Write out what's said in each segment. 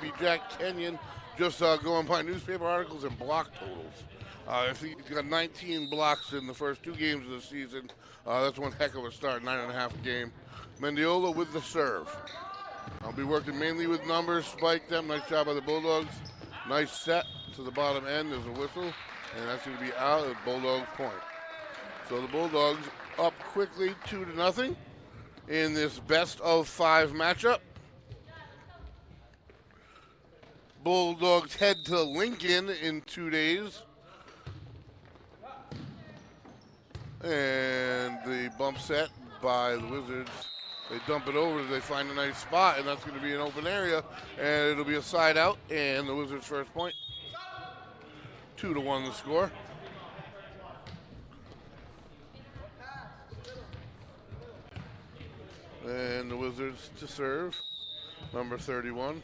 be Jack Kenyon, just going by newspaper articles and block totals. I think he's got 19 blocks in the first 2 games of the season. That's one heck of a start, 9.5 a game. Mendiola with the serve. I'll be working mainly with numbers, spike them. Nice job by the Bulldogs. Nice set to the bottom end. There's a whistle, and that's going to be out at Bulldogs point. So the Bulldogs up quickly 2-0 in this best of 5 matchup. Bulldogs head to Lincoln in 2 days. And the bump set by the Wizards. They dump it over, they find a nice spot, and that's going to be an open area. And it'll be a side out, and the Wizards' first point. 2-1 the score. And the Wizards to serve, number 31.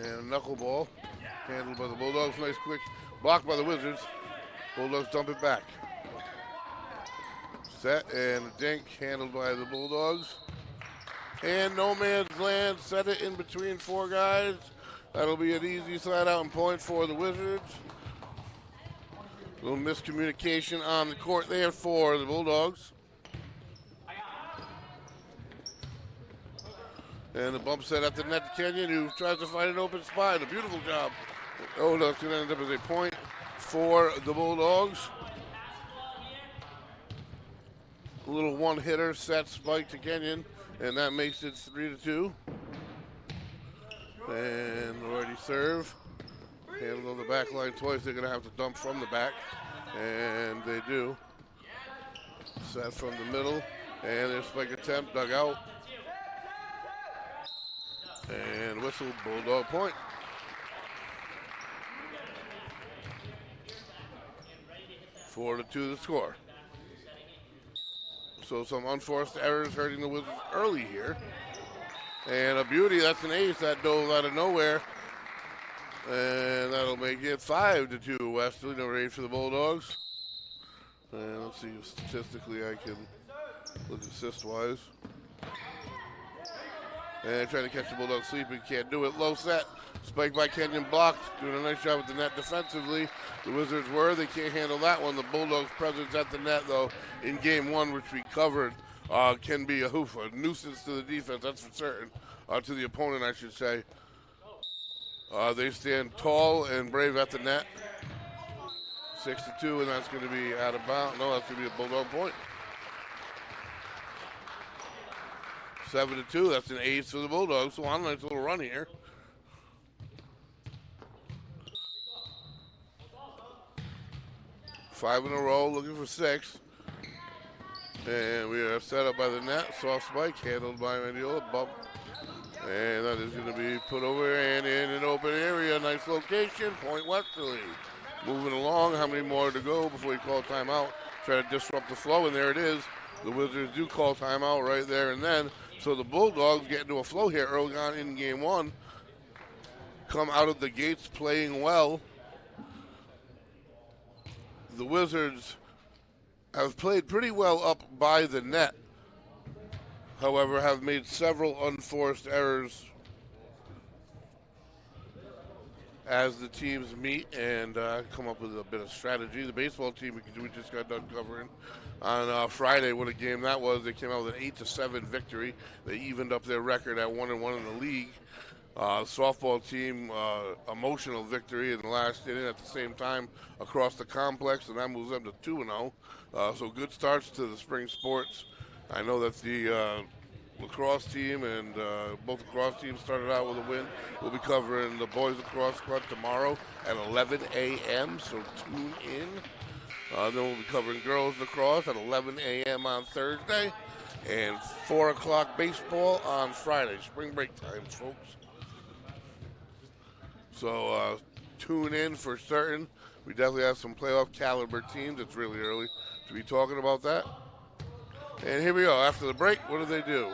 And knuckleball, handled by the Bulldogs. Nice quick block by the Wizards. Bulldogs dump it back. Set and a dink, handled by the Bulldogs. And no man's land, set it in between 4 guys. That'll be an easy side out and point for the Wizards. A little miscommunication on the court there for the Bulldogs. And the bump set at the net to Kenyon, who tries to find an open spot. A beautiful job. Oh, that's going to end up as a point for the Bulldogs. A little one-hitter set spike to Kenyon, and that makes it 3-2. And already serve. Handled on the back line twice. They're going to have to dump from the back, and they do. Set from the middle, and their spike attempt dug out. And whistle, Bulldog point. Four to 2 the score. So some unforced errors hurting the Wizards early here. And a beauty, that's an ace that dove out of nowhere. And that'll make it 5-2 Westerly, number 8 for the Bulldogs. And let's see if statistically I can look assist-wise. And trying to catch the Bulldogs sleeping, can't do it. Low set, spike by Kenyon, blocked. Doing a nice job with the net defensively. The Wizards were, they can't handle that one. The Bulldogs' presence at the net, though, in game 1, which we covered, can be a nuisance to the defense, that's for certain. To the opponent, I should say. They stand tall and brave at the net. 6-2, and that's going to be out of bounds. No, that's going to be a Bulldog point. 7-2, that's an ace for the Bulldogs. So on a nice little run here. Five in a row, looking for 6. And we are set up by the net. Soft spike, handled by Mendiola. Bump. And that is going to be put over and in an open area. Nice location, point Westerly. Moving along, how many more to go before we call timeout? Try to disrupt the flow, and there it is. The Wizards do call timeout right there and then. So the Bulldogs get into a flow here early on in game 1. Come out of the gates playing well. The Wizards have played pretty well up by the net. However, have made several unforced errors as the teams meet and come up with a bit of strategy. The baseball team we just got done covering on Friday, what a game that was. They came out with an 8-7 victory. They evened up their record at 1-1 in the league. Softball team, emotional victory in the last inning at the same time across the complex, and that moves them to 2-0. So good starts to the spring sports. I know that the lacrosse team and both lacrosse teams started out with a win. We'll be covering the boys lacrosse squad tomorrow at 11 a.m., so tune in. Then we'll be covering girls lacrosse at 11 a.m. on Thursday and 4 o'clock baseball on Friday. Spring break times, folks. So tune in for certain. We definitely have some playoff caliber teams. It's really early to be talking about that. And here we go. After the break, what do they do?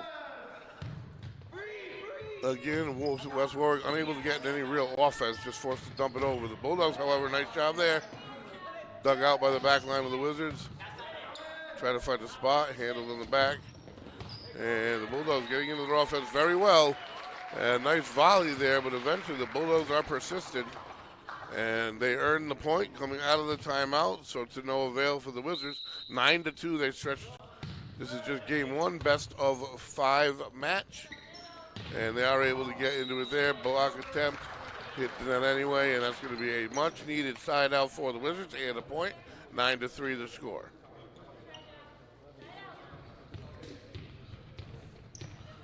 Again, West Warwick unable to get any real offense, just forced to dump it over. The Bulldogs, however, nice job there. Dug out by the back line of the Wizards. Try to find a spot, handled in the back. And the Bulldogs getting into their offense very well. And nice volley there, but eventually the Bulldogs are persistent. And they earn the point coming out of the timeout, so to no avail for the Wizards. 9-2, they stretched. This is just game one, best of 5 match. And they are able to get into it there. Block attempt, hit the net anyway, and that's going to be a much-needed side out for the Wizards, and a point. 9-3 the score.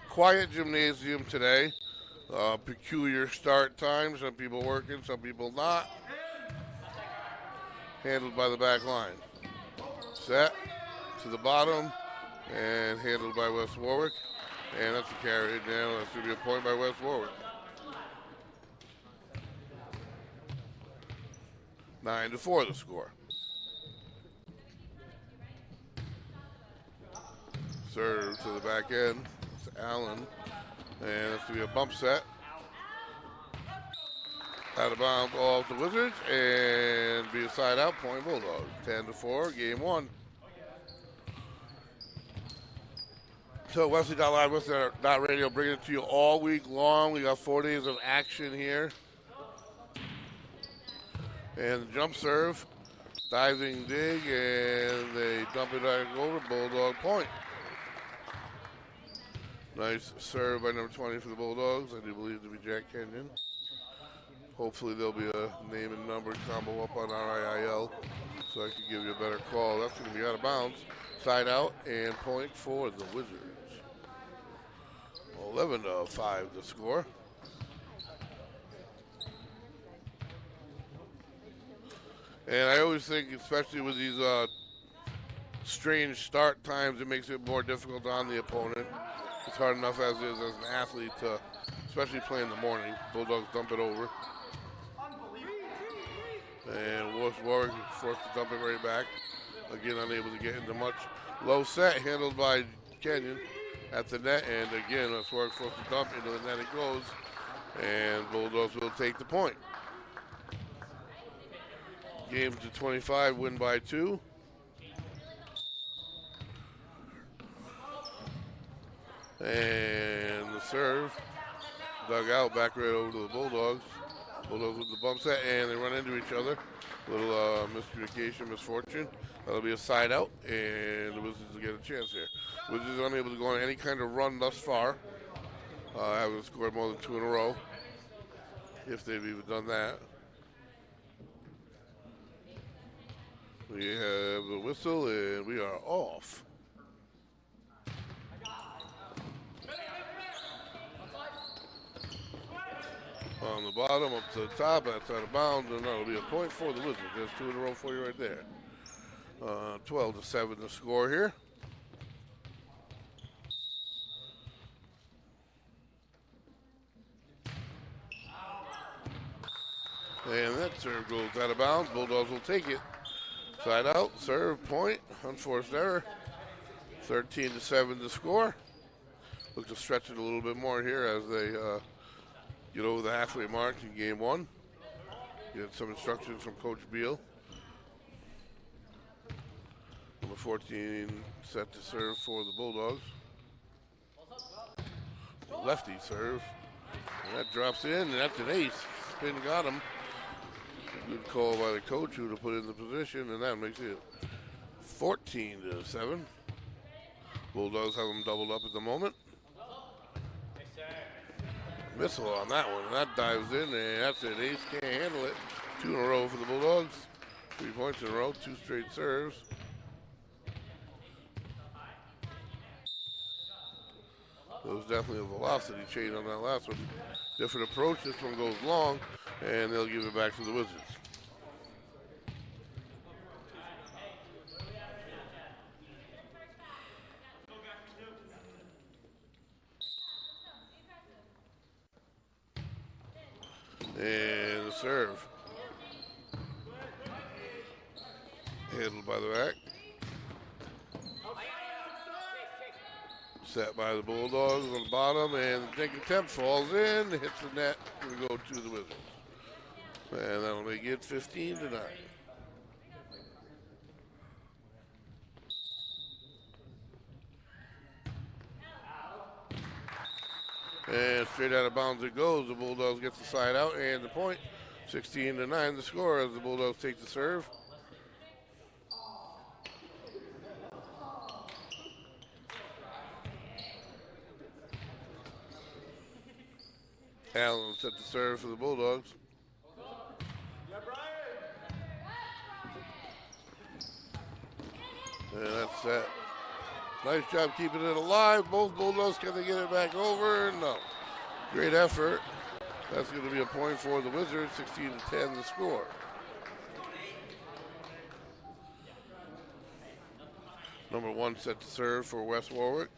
Quiet gymnasium today. Peculiar start time. Some people working, some people not. Handled by the back line. Set to the bottom and handled by West Warwick. And that's a carry down. That's going to be a point by West Warwick. 9-4 the score. Serve to the back end. It's Allen. And that's going to be a bump set. Out of bounds off the Wizards and be a side out point Bulldogs. 10-4, game one. So Westerly.live, Westerly.radio, bringing it to you all week long. We got 4 days of action here. And the jump serve, diving dig, and they dump it back over, Bulldog point. Nice serve by number 20 for the Bulldogs. I do believe to be Jack Kenyon. Hopefully there'll be a name and number combo up on RIIL so I can give you a better call. That's going to be out of bounds. Side out and point for the Wizards. 11-5 the score. And I always think, especially with these strange start times, it makes it more difficult on the opponent. It's hard enough as is as an athlete to, especially play in the morning. Bulldogs dump it over. And Warwick forced to dump it right back. Again, unable to get into much. Low set handled by Kenyon at the net. And again, Warwick forced to dump into the net it goes. And Bulldogs will take the point. Games to 25, win by 2. And the serve, dug out, back right over to the Bulldogs. Bulldogs with the bump set, and they run into each other. Little miscommunication, misfortune. That'll be a side out, and the Wizards will get a chance here. Wizards are unable to go on any kind of run thus far. Haven't scored more than 2 in a row, if they've even done that. We have the whistle, and we are off. On the bottom, up to the top, that's out of bounds, and that'll be a point for the Wizards. There's 2 in a row for you right there. 12-7 the score here. And that serve goes out of bounds. Bulldogs will take it. Side out, serve, point, unforced error. 13-7 the score. Look to stretch it a little bit more here as they get over the halfway mark in game one. Get some instructions from Coach Beal. Number 14 set to serve for the Bulldogs. Lefty serve. And that drops in, and that's an ace. Spin got him. Good call by the coach who to put in the position, and that makes it 14-7. Bulldogs have them doubled up at the moment. Missile on that one, and that dives in, and that's an ace. Can't handle it. 2 in a row for the Bulldogs. 3 points in a row, 2 straight serves. There was definitely a velocity change on that last one. Different approach. This one goes long, and they'll give it back to the Wizards. And the serve. Handled by the back. Set by the Bulldogs on the bottom, and the take attempt falls in, hits the net, going to go to the Wizards. And that'll make it 15-9. And straight out of bounds it goes. The Bulldogs get the side out and the point. 16-9 the score as the Bulldogs take the serve. Allen set the serve for the Bulldogs. And that's that. Nice job keeping it alive. Both Bulldogs, can they get it back over? No. Great effort. That's going to be a point for the Wizards. 16-10 the score. Number 1 set to serve for West Warwick.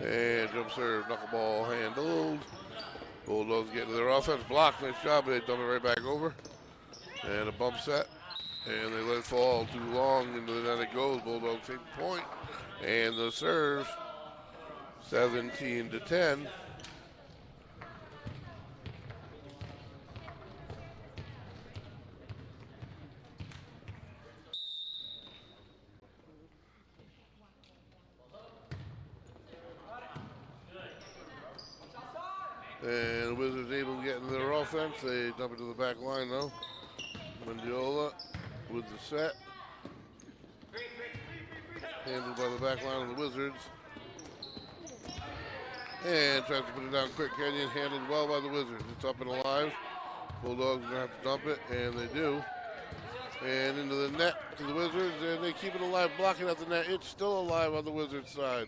And jump serve, knuckleball handled. Bulldogs get to their offense. Block, nice job, but they dump it right back over. And a bump set. And they let it fall too long. Into the net it goes. Bulldogs take the point. And the serve, 17-10. And the Wizards able to get into their offense. They dump it to the back line though. Mendiola with the set. Handled by the back line of the Wizards. And tries to put it down quick. Kenyon handled well by the Wizards. It's up and alive. Bulldogs are going to have to dump it, and they do. And into the net to the Wizards, and they keep it alive, blocking at the net. It's still alive on the Wizards side.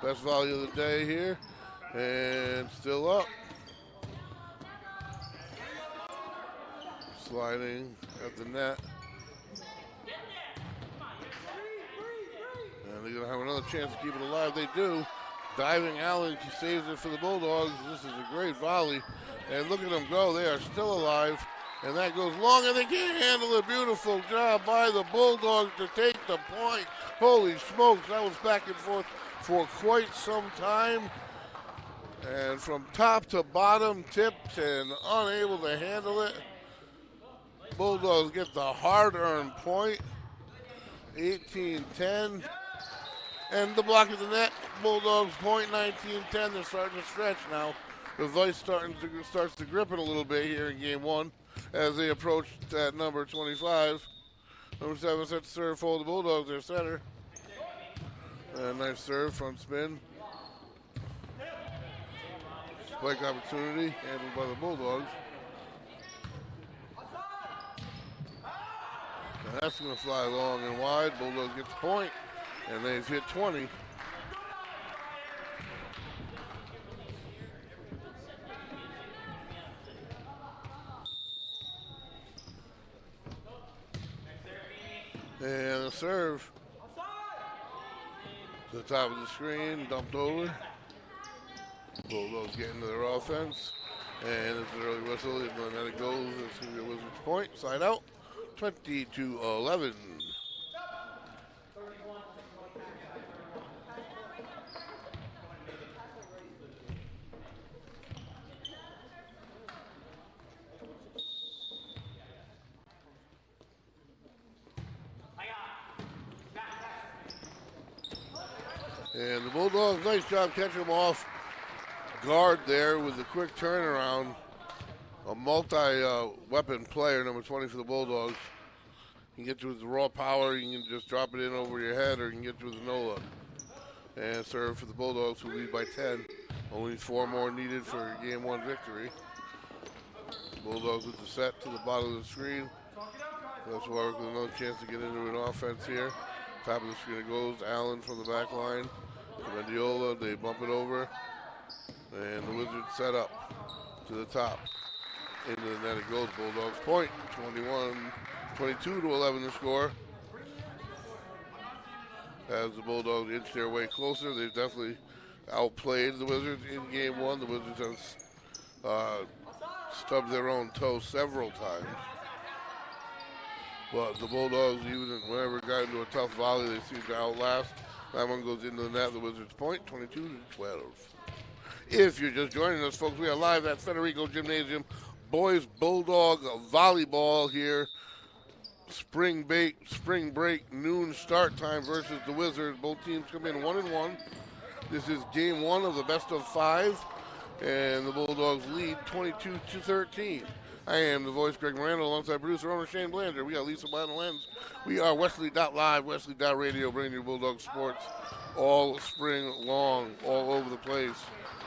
Best volley of the day here, and still up. Sliding at the net. And they're going to have another chance to keep it alive. They do. Diving Allen saves it for the Bulldogs. This is a great volley. And look at them go. They are still alive. And that goes long, and they can't handle it. Beautiful job by the Bulldogs to take the point. Holy smokes, that was back and forth for quite some time. And from top to bottom, tipped and unable to handle it. Bulldogs get the hard-earned point. 18-10. And the block of the net, Bulldogs point, 19-10. They're starting to stretch now. The Vice starts to grip it a little bit here in game 1 as they approach that number 25. Number 7 set to serve for the Bulldogs, their center. And nice serve, front spin. Spike opportunity, handled by the Bulldogs. And that's going to fly long and wide. Bulldogs get the point, and they've hit 20. And a serve to the top of the screen, dumped over. Bulldogs get into their offense. And it's an early whistle, and then it goes. It's going to be a Wizards point. Side out, 20-11. And the Bulldogs, nice job catching them off guard there with the quick turnaround. A multi-weapon player, number 20 for the Bulldogs. You can get to it with the raw power, you can just drop it in over your head, or you can get to it with the no-look. And serve for the Bulldogs, who lead by 10. Only 4 more needed for game 1 victory. Bulldogs with the set to the bottom of the screen. That's Warwick with another chance to get into an offense here. Top of the screen it goes. Allen from the back line. To Mendiola, they bump it over. And the Wizards set up to the top. Into the net it goes. Bulldogs point. 22-11 the score. As the Bulldogs inch their way closer, they've definitely outplayed the Wizards in game 1. The Wizards have stubbed their own toe several times. But the Bulldogs, even whenever it got into a tough volley, they seem to outlast. That one goes into the net. The Wizards point, 22-12. If you're just joining us, folks, we are live at Federico Gymnasium. Boys Bulldog Volleyball here. spring break noon start time versus the Wizards. Both teams come in 1-1. This is game one of the best of 5, and the Bulldogs lead 22-13. I am the voice, Greg Miranda, alongside producer owner Shane Blander. We got Lisa behind the lens. We are Westerly.live, Westerly.radio, bringing you Bulldog sports all spring long, all over the place.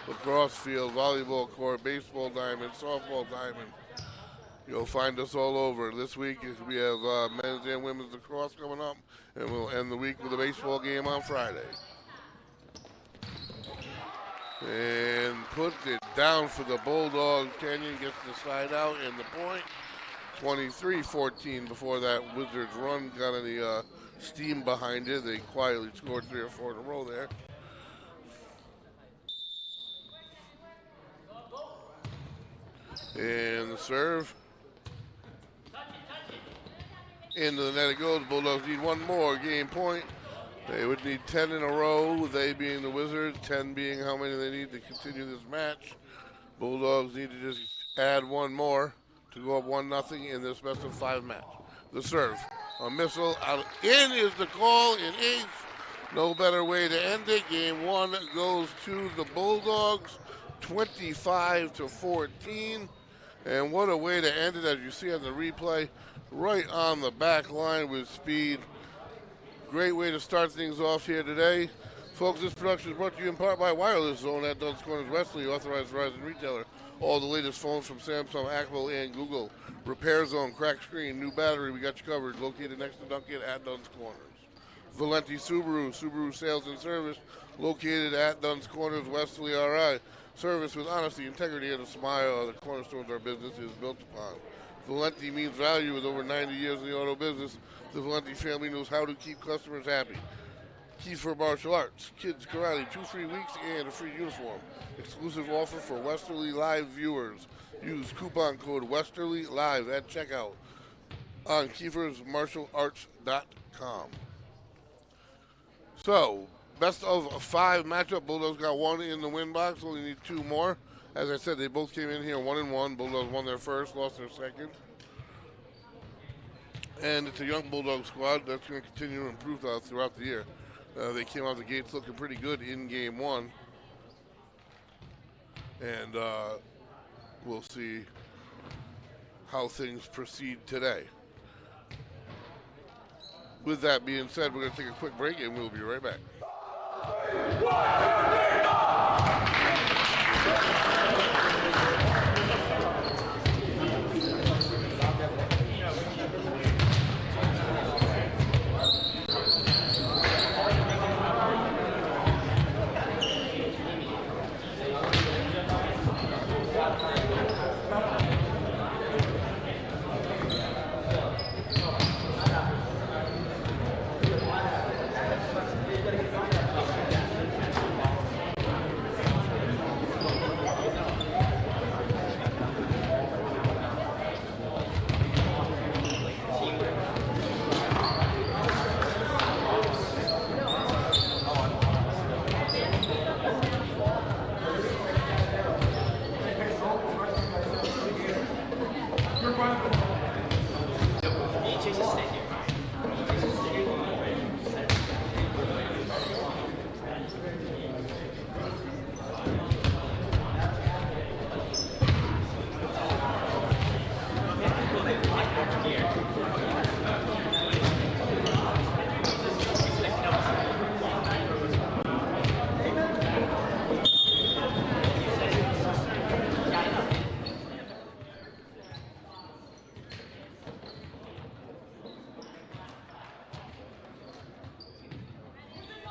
Lacrosse field, volleyball court, baseball diamond, softball diamond. You'll find us all over. This week we have men's and women's lacrosse coming up, and we'll end the week with a baseball game on Friday. And puts it down for the Bulldogs. Kenyon gets the side out and the point. 23-14 before that Wizards run got any steam behind it. They quietly scored 3 or 4 in a row there. And the serve. Into the net it goes. Bulldogs need one more game point. They would need 10 in a row, they being the Wizards, 10 being how many they need to continue this match. Bulldogs need to just add one more to go up 1-0 in this best of 5 match. The serve, a missile, out in is the call, in ace. No better way to end it. Game 1 goes to the Bulldogs, 25-14. And what a way to end it, as you see on the replay, right on the back line with speed. Great way to start things off here today. Folks, this production is brought to you in part by Wireless Zone at Dunn's Corners Westerly, authorized Verizon retailer. All the latest phones from Samsung, Apple, and Google. Repair Zone, cracked screen, new battery, we got you covered. Located next to Duncan at Dunn's Corners. Valenti Subaru sales and service, located at Dunn's Corners Westerly RI. Service with honesty, integrity, and a smile are the cornerstones our business is built upon. Valenti means value. With over 90 years in the auto business, the Valenti family knows how to keep customers happy. Kiefer Martial Arts, kids karate, 2 free weeks and a free uniform. Exclusive offer for Westerly Live viewers. Use coupon code Westerly Live at checkout on KiefersMartialArts.com. So, best of 5 matchup. Bulldogs got 1 in the win box. Only need 2 more. As I said, they both came in here 1-1. Bulldogs won their first, lost their second. And it's a young Bulldog squad that's going to continue to improve throughout the year. They came out the gates looking pretty good in game 1. And we'll see how things proceed today. With that being said, we're going to take a quick break and we'll be right back.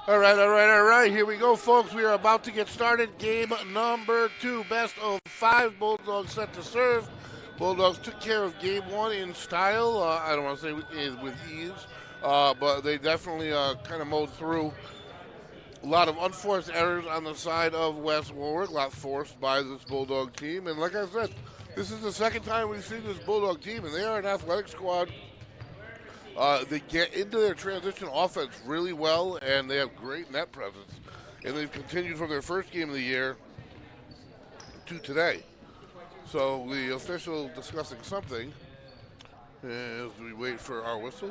All right. Here we go, folks. We are about to get started. Game number 2, best of 5. Bulldogs set to serve. Bulldogs took care of game 1 in style. I don't want to say with ease, but they definitely kind of mowed through. A lot of unforced errors on the side of West Warwick, a lot forced by this Bulldog team. And like I said, this is the second time we've seen this Bulldog team, and they are an athletic squad. They get into their transition offense really well, and they have great net presence. And they've continued from their first game of the year to today. So the official discussing something. As we wait for our whistle.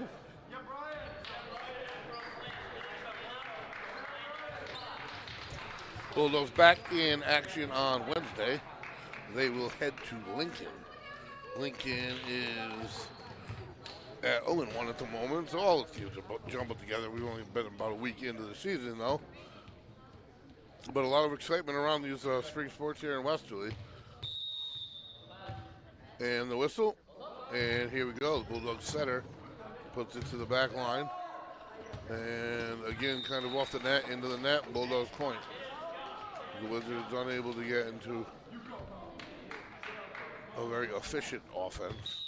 Bulldogs back in action on Wednesday. They will head to Lincoln. Lincoln is at 0-1 at the moment, so all the teams are jumping together. We've only been about a week into the season, though. But a lot of excitement around these spring sports here in Westerly. And the whistle. And here we go. The Bulldog setter puts it to the back line. And again, kind of off the net, into the net. Bulldogs point. The Wizards unable to get into a very efficient offense.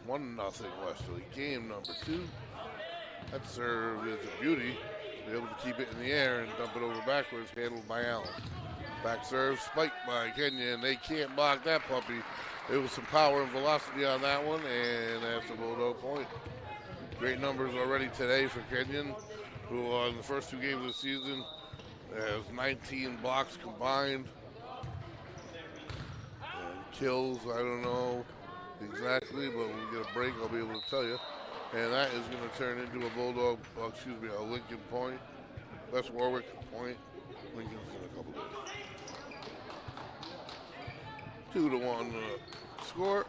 1-0 Westerly. Game number 2. That serve is a beauty. Be able to keep it in the air and dump it over backwards, handled by Allen. Back serve, spiked by Kenya, and they can't block that puppy. There was some power and velocity on that one, and that's a Bulldog point. Great numbers already today for Kenyon, who in the first 2 games of the season has 19 blocks combined. And kills, I don't know exactly, but when we get a break, I'll be able to tell you. And that is going to turn into a Lincoln point. That's Warwick point. Lincoln's in a couple days. 2-1 score.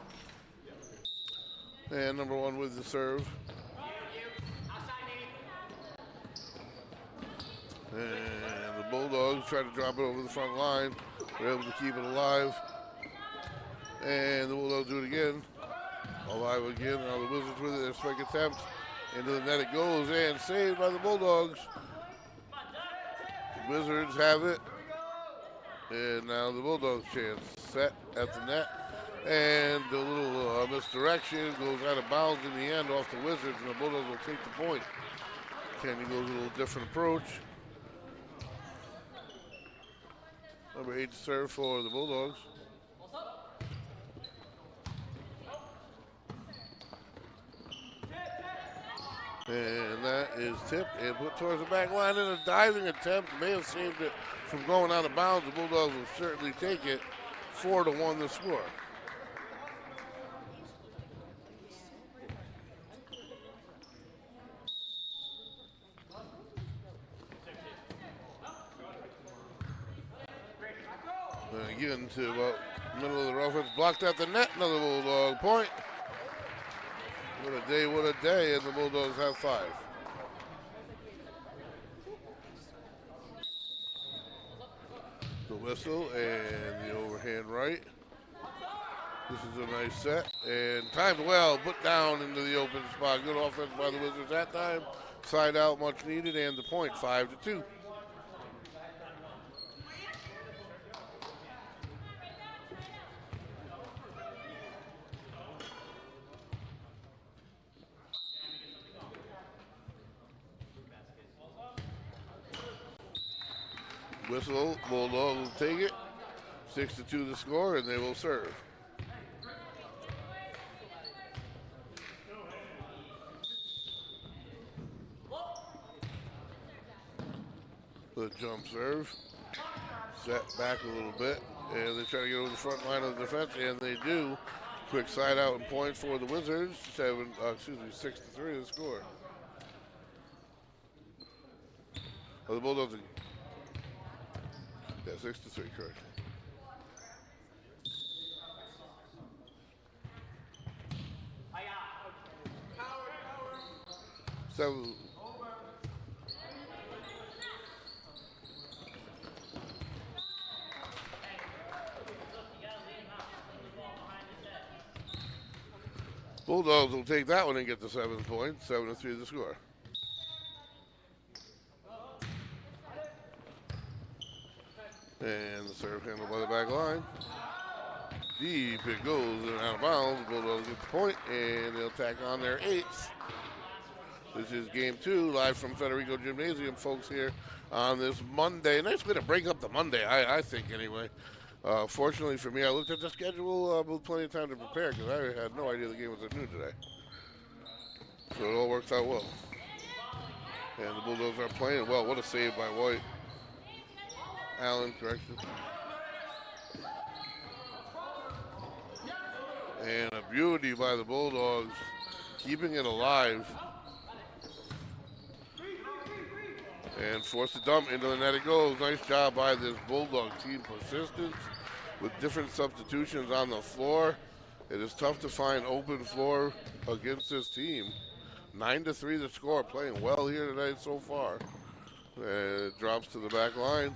And number 1 with the serve. And the Bulldogs try to drop it over the front line. They're able to keep it alive. And the Bulldogs do it again. Alive again. Now the Wizards with it. Their spike attempt. Into the net it goes, and saved by the Bulldogs. The Wizards have it. And now the Bulldogs chance. Set at the net. And a little misdirection. Goes out of bounds in the end off the Wizards, and the Bulldogs will take the point. Kenny goes a little different approach. Number 8 to serve for the Bulldogs. And that is tipped and put towards the back line in a diving attempt. May have saved it from going out of bounds. The Bulldogs will certainly take it. 4-1 the score. And again to about middle of the rough. It's blocked at the net. Another Bulldog point. What a day, and the Bulldogs have 5. The whistle and the overhand right. This is a nice set, and timed well, put down into the open spot. Good offense by the Wizards that time. Side out, much needed, and the point, 5-2. Whistle, Bulldog will take it. 6-2 the score, and they will serve. The jump serve. Set back a little bit, and they try to get over the front line of the defense, and they do. Quick side out and point for the Wizards. 6-3 the score. Oh, the Bulldogs. Yeah, 6-3, correct. Seven. Bulldogs will take that one and get the 7 points. 7-3 the score. And the serve handled by the back line. Deep it goes and out of bounds. Bulldogs get the point, and they'll tack on their 8th. This is game 2, live from Federico Gymnasium, folks, here on this Monday. Nice way to break up the Monday, I think, anyway. Fortunately for me, I looked at the schedule with plenty of time to prepare because I had no idea the game was at noon today. So it all worked out well. And the Bulldogs are playing well. What a save by White. Allen, correction. And a beauty by the Bulldogs, keeping it alive. And force the dump into the net it goes. Nice job by this Bulldog team. Persistence with different substitutions on the floor. It is tough to find open floor against this team. 9-3 the score. Playing well here tonight so far. And it drops to the back line.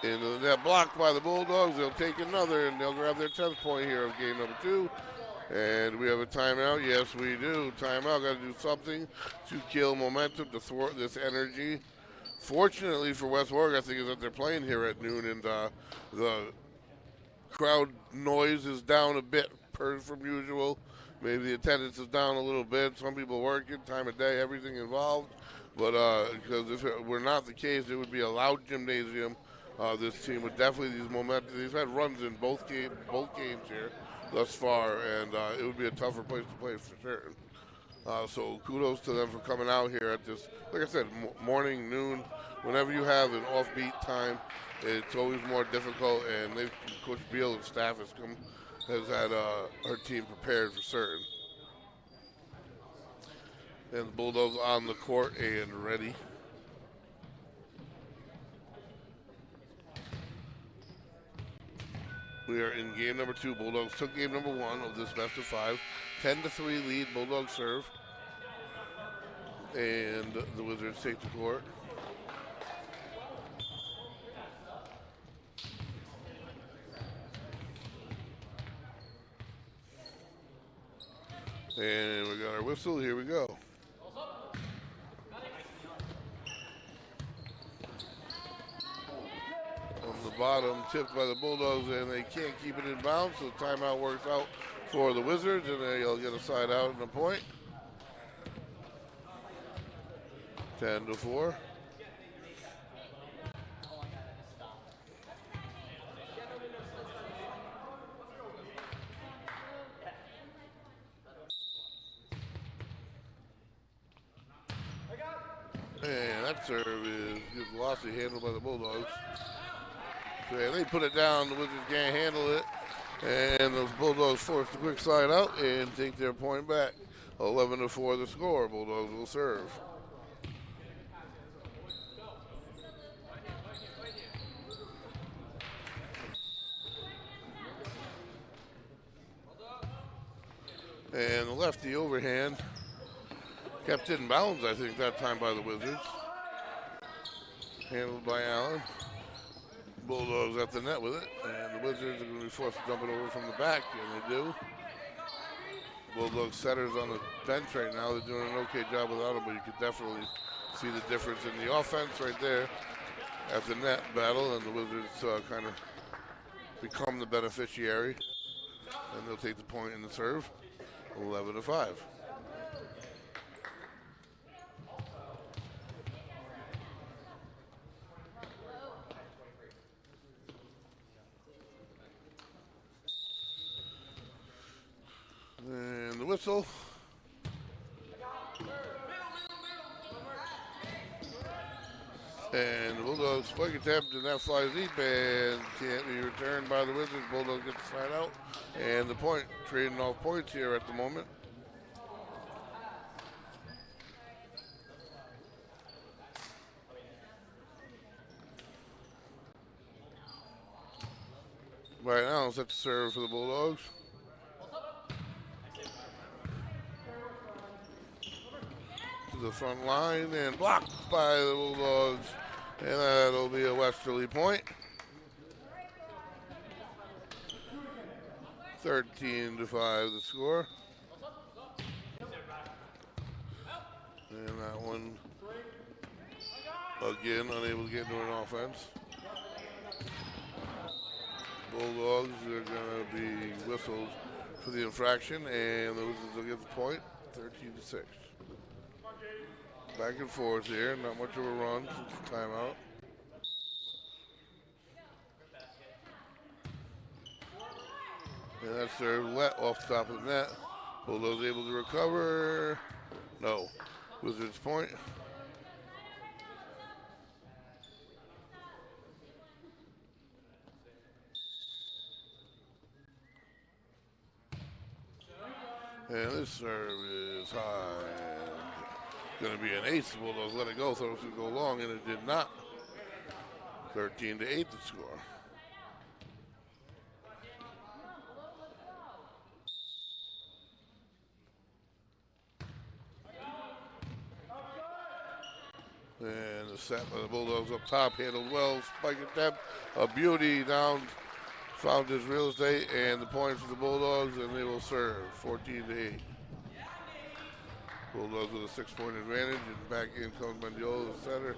Into the net, blocked by the Bulldogs. They'll take another, and they'll grab their 10th point here of game number 2. And we have a timeout. Yes, we do. Timeout. Got to do something to kill momentum, to thwart this energy. Fortunately for West Warwick, I think, is that they're playing here at noon, and the crowd noise is down a bit from usual. Maybe the attendance is down a little bit. Some people working, time of day, everything involved. But because if it were not the case, it would be a loud gymnasium. This team would definitely they've had runs in both games here thus far, and it would be a tougher place to play for certain. So kudos to them for coming out here at this, like I said, morning, noon, whenever you have an offbeat time, it's always more difficult. And Coach Beal and staff has had her team prepared for certain. And the Bulldogs on the court and ready. We are in game number 2. Bulldogs took game number 1 of this best of 5. 10-3 lead. Bulldogs serve. And the Wizards take the court. And we got our whistle. Here we go. On the bottom, tipped by the Bulldogs, and they can't keep it in bounds, so the timeout works out for the Wizards, and they'll get a side out and a point. 10-4. And that serve is glossy, handled by the Bulldogs. And they put it down. The Wizards can't handle it. And the Bulldogs force the quick side out and take their point back. 11-4 the score. Bulldogs will serve. And the lefty overhand. Kept in bounds, I think, that time by the Wizards. Handled by Allen. Bulldogs at the net with it, and the Wizards are going to be forced to dump it over from the back, and they do. Bulldogs setters on the bench right now. They're doing an okay job without them, but you could definitely see the difference in the offense right there at the net battle, and the Wizards kind of become the beneficiary, and they'll take the point in the serve. 11-5. And the whistle. And the Bulldogs spike attempt, and that flies deep and can't be returned by the Wizards. Bulldogs get the side out. And the point, trading off points here at the moment. Right now, it's set to serve for the Bulldogs. To the front line and blocked by the Bulldogs. And that'll be a Westerly point. 13-5 the score. And that one, again, unable to get into an offense. Bulldogs are going to be whistled for the infraction, and the Wizards will get the point, 13-6. Back and forth here, not much of a run since the timeout. And that's their let off the top of the net. Bulldogs able to recover. No. Wizards point. And this serve is high. Going to be an ace. The Bulldogs let it go, so it was going to go long, and it did not. 13-8 the score. And the set by the Bulldogs up top, handled well, spike attempt, a beauty down, found his real estate, and the point for the Bulldogs, and they will serve 14-8. Bulldogs with a 6-point advantage, and back in comes Mendiola, the center.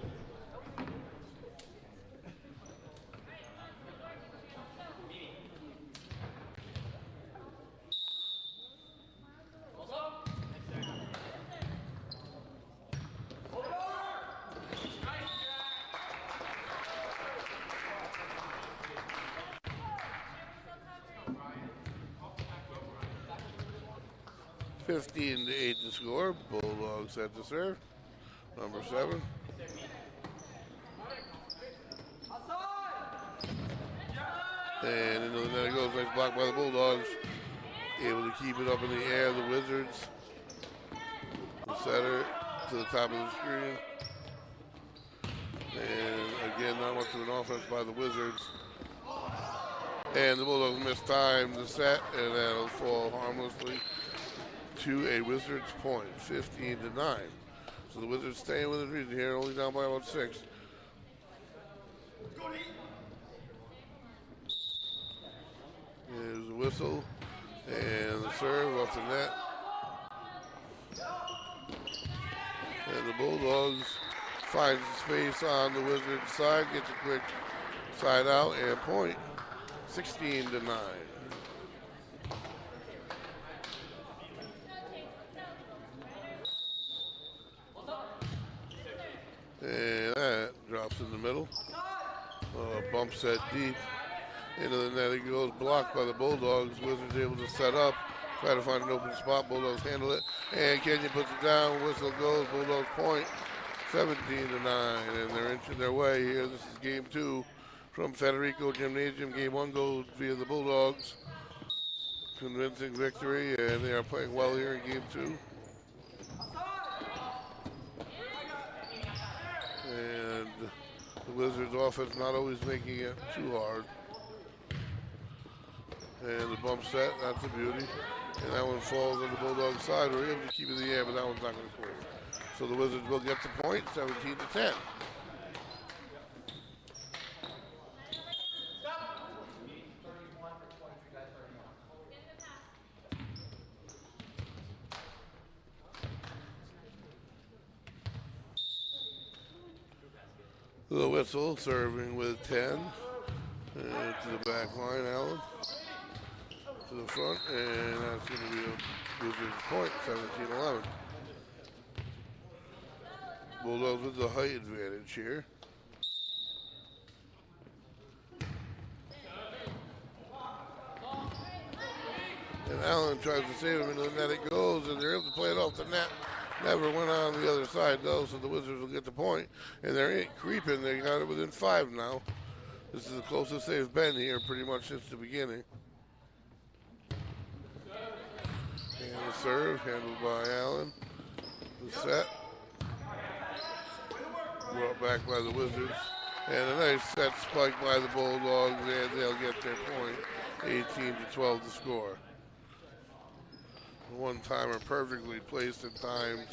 Fifteen to 8 to score. Bulldogs set to serve. Number 7. And into the net it goes. Nice block by the Bulldogs. Able to keep it up in the air. The Wizards. The setter to the top of the screen. And again, not much of an offense by the Wizards. And the Bulldogs missed time to set, and that'll fall harmlessly to a Wizards point, 15-9. So the Wizards staying within reason here, only down by about 6. There's the whistle and the serve off the net. And the Bulldogs find space on the Wizards side, gets a quick side out and point, 16-9. And that drops in the middle. Bump set deep. Into the net it goes, blocked by the Bulldogs. Wizards able to set up, try to find an open spot. Bulldogs handle it. And Kenya puts it down. Whistle goes. Bulldogs point, 17-9. And they're inching their way here. This is game 2 from Federico Gymnasium. Game 1 goes via the Bulldogs. Convincing victory, and they are playing well here in game 2. And the Wizards offense not always making it too hard. And the bump set, that's a beauty. And that one falls on the Bulldogs side. We're able to keep it in the air, but that one's not going to score. So the Wizards will get the point, 17-10. The whistle, serving with 10. And to the back line, Allen. To the front, and that's going to be a Wizards point, 17-11. Bulldogs with the height advantage here. And Allen tries to save him into the net. It goes, and they're able to play it off the net. Never went on the other side, though, so the Wizards will get the point. And they're creeping. They got it within 5 now. This is the closest they've been here pretty much since the beginning. And the serve, handled by Allen. The set. Brought back by the Wizards. And a nice set spike by the Bulldogs, and they'll get their point. 18-12 to score. One-timer perfectly placed and timed.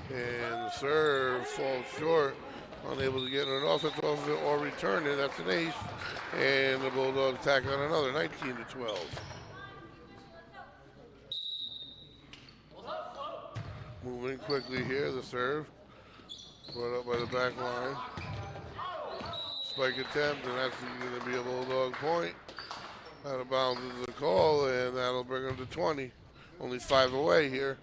And the serve falls short. Unable to get an offense off of it or return it. That's an ace. And the Bulldogs tack on another, 19-12. Moving quickly here, the serve. Brought up by the back line. Spike attempt, and that's going to be a Bulldog point. Out of bounds is the call, and that'll bring them to 20. Only 5 away here.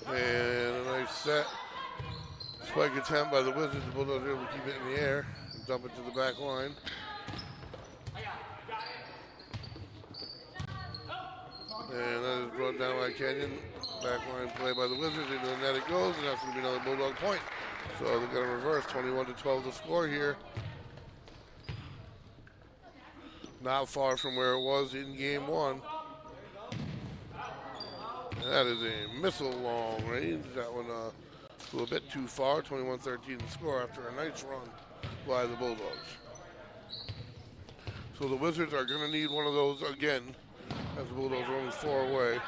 And a nice set. Spike attempt by the Wizards. The Bulldogs are able to keep it in the air and dump it to the back line. And that is brought down by Kenyon. Backline play by the Wizards. Into the net it goes, and that's going to be another Bulldog point. So they're going to reverse 21-12 to score here. Not far from where it was in game one. And that is a missile long range. That one a little bit too far. 21-13 to score after a nice run by the Bulldogs. So the Wizards are going to need one of those again, as the Bulldogs are only 4 away.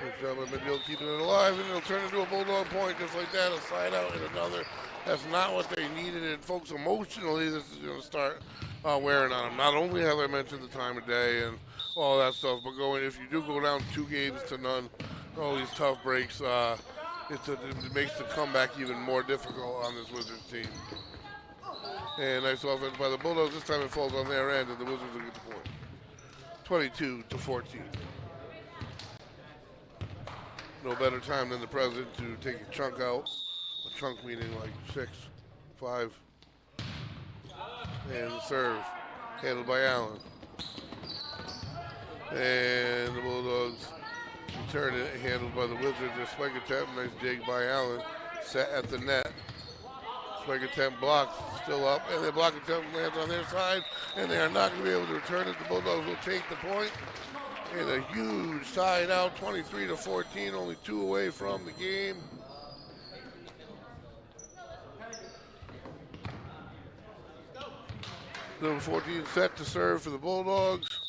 Good job by Midfield keeping it alive, and it'll turn into a Bulldog point just like that. A slide out and another. That's not what they needed. And folks, emotionally, this is going to start wearing on them. Not only have I mentioned the time of day and all that stuff, but if you do go down 2 games to none, all these tough breaks, it makes the comeback even more difficult on this Wizards team. And nice offense by the Bulldogs. This time it falls on their end, and the Wizards will get the point. 22-14. No better time than the present to take a chunk out. A chunk meaning like 6, 5. And the serve handled by Allen. And the Bulldogs return it, handled by the Wizards. A spike attempt, nice dig by Allen. Set at the net. Spike attempt blocked, still up, and the block attempt lands on their side, and they are not going to be able to return it. The Bulldogs will take the point. And a huge side out, 23-14, only 2 away from the game. Number 14 set to serve for the Bulldogs.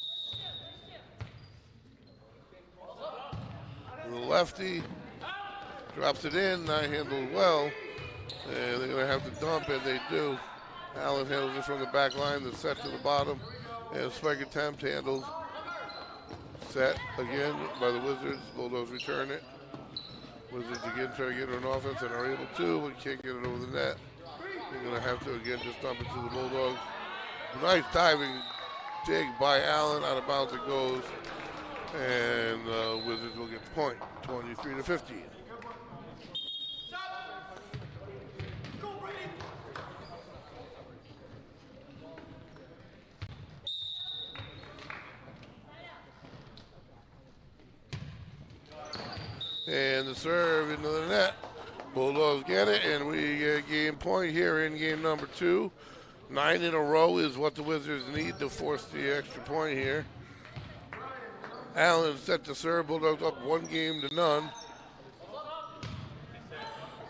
The lefty drops it in, not handled well. And they're going to have to dump it, they do. Allen handles it from the back line, the set to the bottom. And spike attempt handled. Set again by the Wizards. Bulldogs return it. Wizards again try to get an offense and are able to, but can't get it over the net. They're going to have to again just dump it to the Bulldogs. Nice diving dig by Allen. Out of bounds it goes. And Wizards will get the point. 23-15. And the serve into the net. Bulldogs get it, and we get a game point here in game number 2. 9 in a row is what the Wizards need to force the extra point here. Allen set to serve. Bulldogs up 1-0.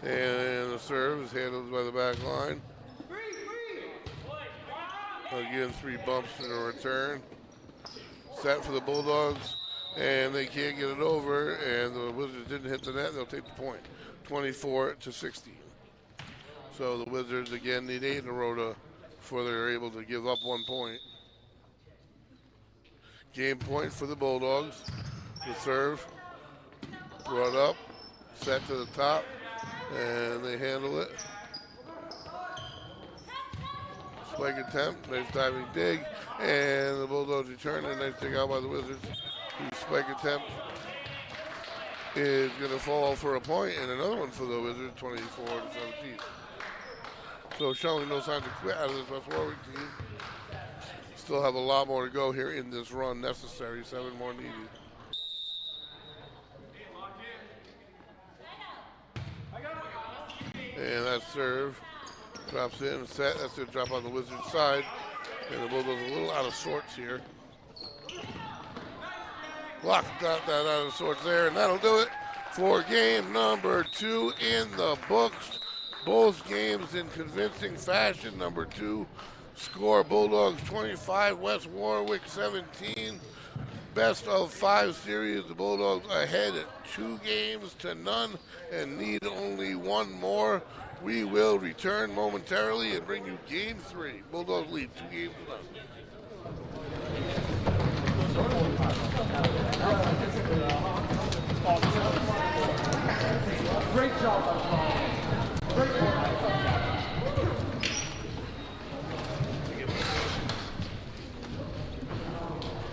And the serve is handled by the back line. Again, 3 bumps in a return. Set for the Bulldogs. And they can't get it over, and the Wizards didn't hit the net. They'll take the point, 24-16. So the Wizards again need 8 in a row before they're able to give up 1 point. Game point for the Bulldogs. The serve brought up, set to the top, and they handle it. Spike attempt, nice diving dig, and the Bulldogs return, a nice dig out by the Wizards. The spike attempt is going to fall for a point, and another one for the Wizards, 24-17. So showing no signs of quit out of this West Warwick team. Still have a lot more to go here in this run necessary, 7 more needed. And that serve drops in, set, that's going to drop on the Wizards side. And the Bulldogs a little out of sorts here. Block got that out of sorts there, and that'll do it for game number 2 in the books. Both games in convincing fashion. Number 2 score, Bulldogs 25, West Warwick 17. Best of 5 series, the Bulldogs ahead at 2-0 and need only 1 more. We will return momentarily and bring you game 3. Bulldogs lead 2-0. Great job. Great work.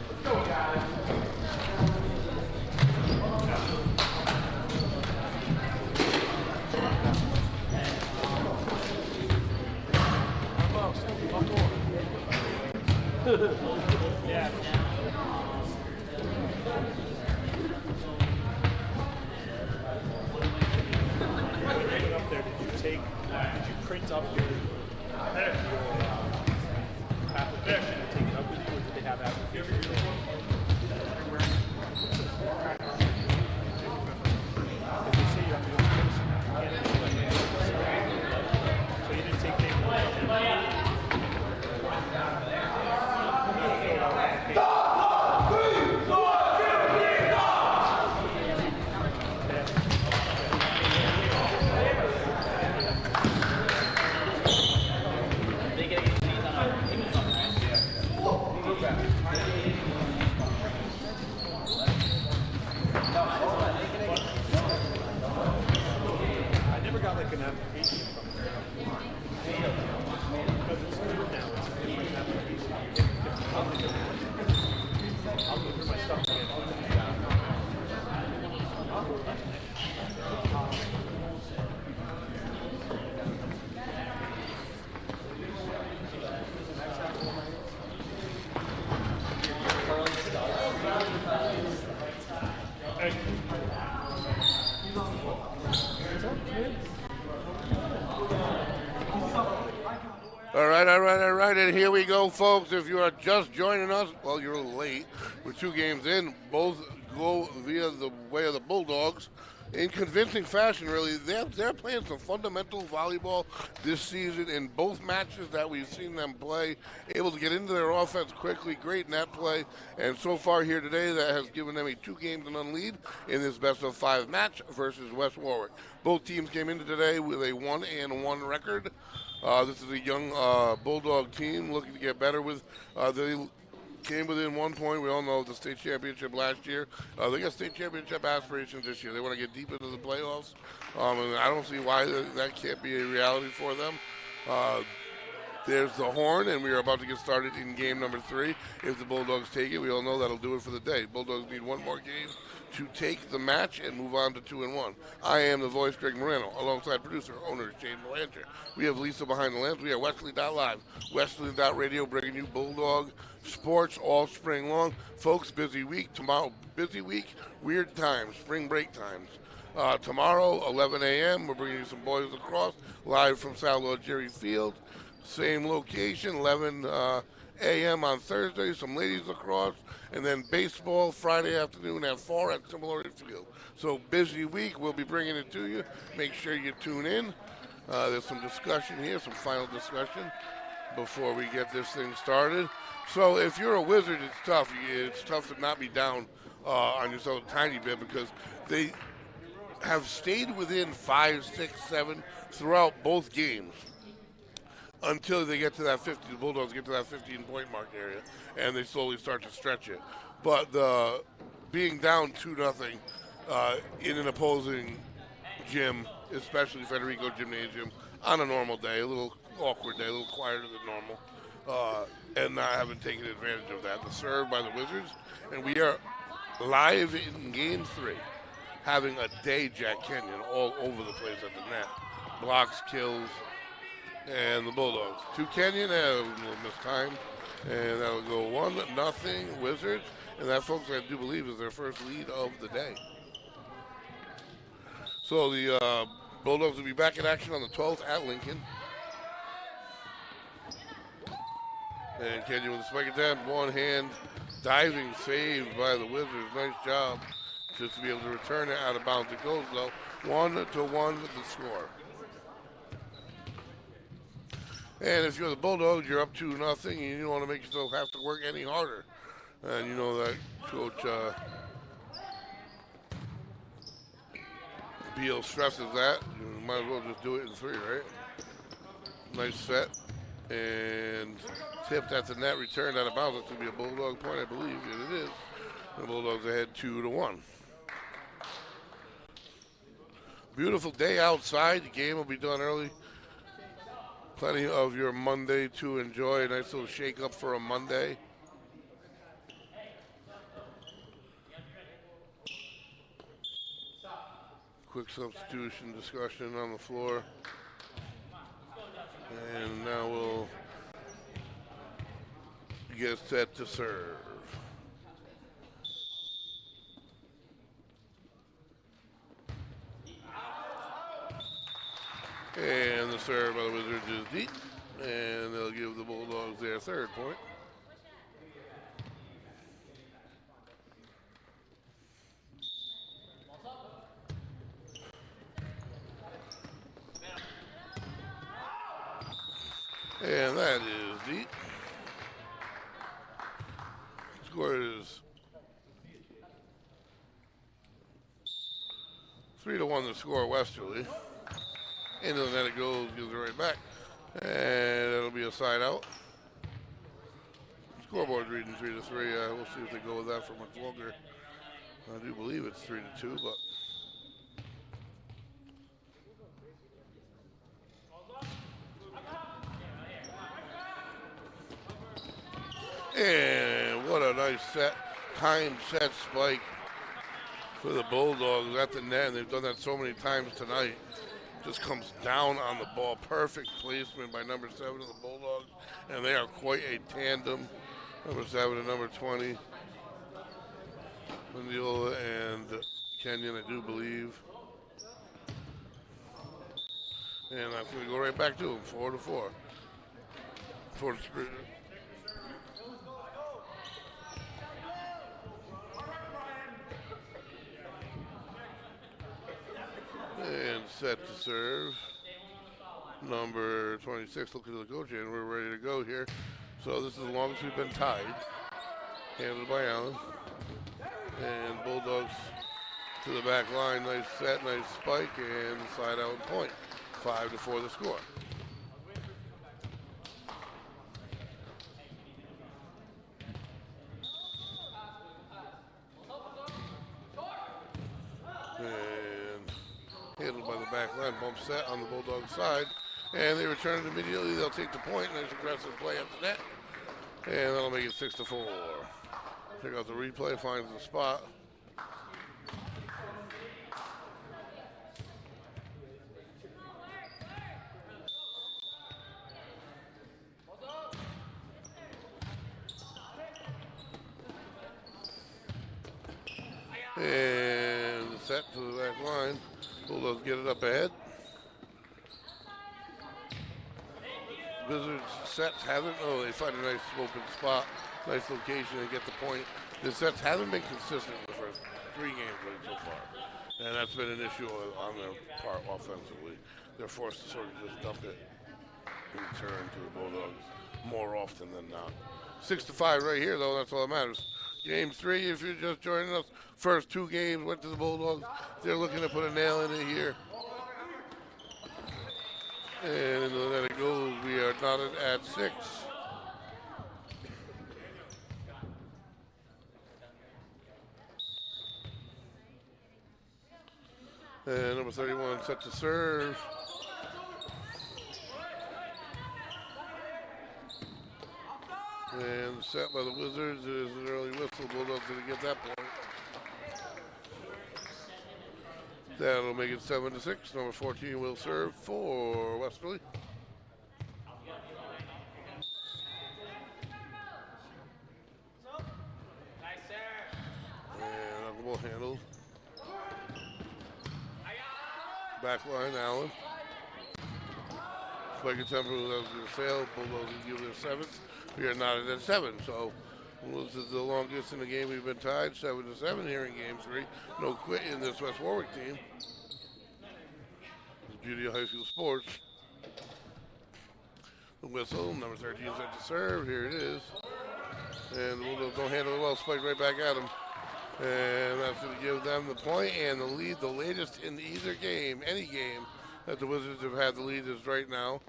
Let's go, guys. Yeah. did you print up your application and take it up with you, or did they have applications? Because they say you have to do it. So you didn't take paper. I never got like an application from them. Because it's new now, it's a different application. I'll go through my stuff again. All right, and here we go, folks. If you are just joining us, well, you're a little late. We're 2 games in. Both go via the way of the Bulldogs in convincing fashion, really. They're playing some fundamental volleyball this season in both matches that we've seen them play, able to get into their offense quickly, great net play, and so far here today, that has given them a 2-game-to-none lead in this best-of-5 match versus West Warwick. Both teams came into today with a 1-1 record. This is a young Bulldog team looking to get better with. They came within 1 point. We all know the state championship last year. They got state championship aspirations this year. They want to get deep into the playoffs, and I don't see why that can't be a reality for them. There's the horn, and we are about to get started in game number 3. If the Bulldogs take it, we all know that'll do it for the day. Bulldogs need 1 more game to take the match and move on to 2-1. I am the voice, Greg Moreno, alongside producer, owner, Shane Belanger. We have Lisa behind the lamps. We are Westerly.live, Westerly.radio, bringing you Bulldog sports all spring long. Folks, busy week. Tomorrow, busy week, weird times, spring break times. Tomorrow, 11 a.m., we're bringing you some boys across, live from Salvador Jerry Field. Same location, 11 a.m. on Thursday, some ladies across, and then baseball Friday afternoon at 4 at Similarity Field. So busy week, we'll be bringing it to you. Make sure you tune in. There's some discussion here, some final discussion before we get this thing started. So if you're a Wizard, it's tough. It's tough to not be down on yourself a tiny bit because they have stayed within 5, 6, 7 throughout both games. Until they get to that 50, the Bulldogs get to that 15-point mark area, and they slowly start to stretch it. But the being down 2-0 in an opposing gym, especially Federico Gymnasium, on a normal day, a little awkward day, a little quieter than normal, and not having taken advantage of that. The serve by the Wizards, and we are live in Game 3, having a day Jack Kenyon all over the place at the net. Blocks, kills, and the Bulldogs. To Kenyon, a little mistimed, and that'll go 1-0 Wizards, and that, folks, I do believe is their first lead of the day. So the Bulldogs will be back in action on the 12th at Lincoln. And Kenyon with the spike attempt, one hand, diving save by the Wizards. Nice job just to be able to return it out of bounds. It goes, though, 1-1 with the score. And if you're the Bulldogs, you're up 2-0, and you don't want to make yourself have to work any harder. And you know that Coach Beal stresses that. You might as well just do it in 3, right? Nice set. And tipped at the net, returned out of bounds. That's going to be a Bulldog point, I believe. And it is. The Bulldogs ahead 2-1. Beautiful day outside. The game will be done early. Plenty of your Monday to enjoy. A nice little shake-up for a Monday. Quick substitution discussion on the floor. And now we'll get set to serve. And the serve by the Wizards is deep. And they'll give the Bulldogs their third point. And that is deep. Score is 3-1 the score, Westerly. Into the net it goes, gives it right back. And it'll be a side out. Scoreboard's reading 3-3. We'll see if they go with that for much longer. I do believe it's 3-2, but. And what a nice timed set spike for the Bulldogs at the net. They've done that so many times tonight. Just comes down on the ball. Perfect placement by number 7 of the Bulldogs. And they are quite a tandem. Number 7 and number 20. Mandiola and Kenyon, I do believe. And that's going to go right back to him, 4-4. 4-3. And set to serve. Number 26, looking at the coach, and we're ready to go here. So this is the longest we've been tied. Handled by Allen. And Bulldogs to the back line. Nice set, nice spike, and side out point. 5-4 the score. And handled by the back line. Bump set on the Bulldogs side. And they return it immediately. They'll take the point. Nice aggressive play at the net. And that'll make it 6-4. Check out the replay, finds the spot. And set to the back line. Bulldogs get it up ahead. Wizards sets haven't, they find a nice open spot, nice location and get the point. The sets haven't been consistent in the first 3 games so far. And that's been an issue on their part offensively. They're forced to sort of just dump it and return to the Bulldogs more often than not. 6-5 right here though, that's all that matters. Game 3, if you're just joining us, first 2 games went to the Bulldogs. They're looking to put a nail in it here. And then it goes. We are knotted at 6. And number 31 set to serve. And set by the Wizards is an early whistle. Bulldogs going to get that point. That'll make it 7-6. Number 14 will serve for Westerly. And on the ball handled. Back line, Allen. Spike attempt that was going to fail. Bulldogs will give their 7th. We are knotted at 7, so this is the longest in the game we've been tied, 7-7 here in game 3. No quit in this West Warwick team. It's the beauty of high school sports. The whistle, number 13 set to serve. Here it is. And the Bulldogs don't handle it well. Spike right back at them. And that's going to give them the point and the lead. The latest in either game, any game, that the Wizards have had the lead is right now.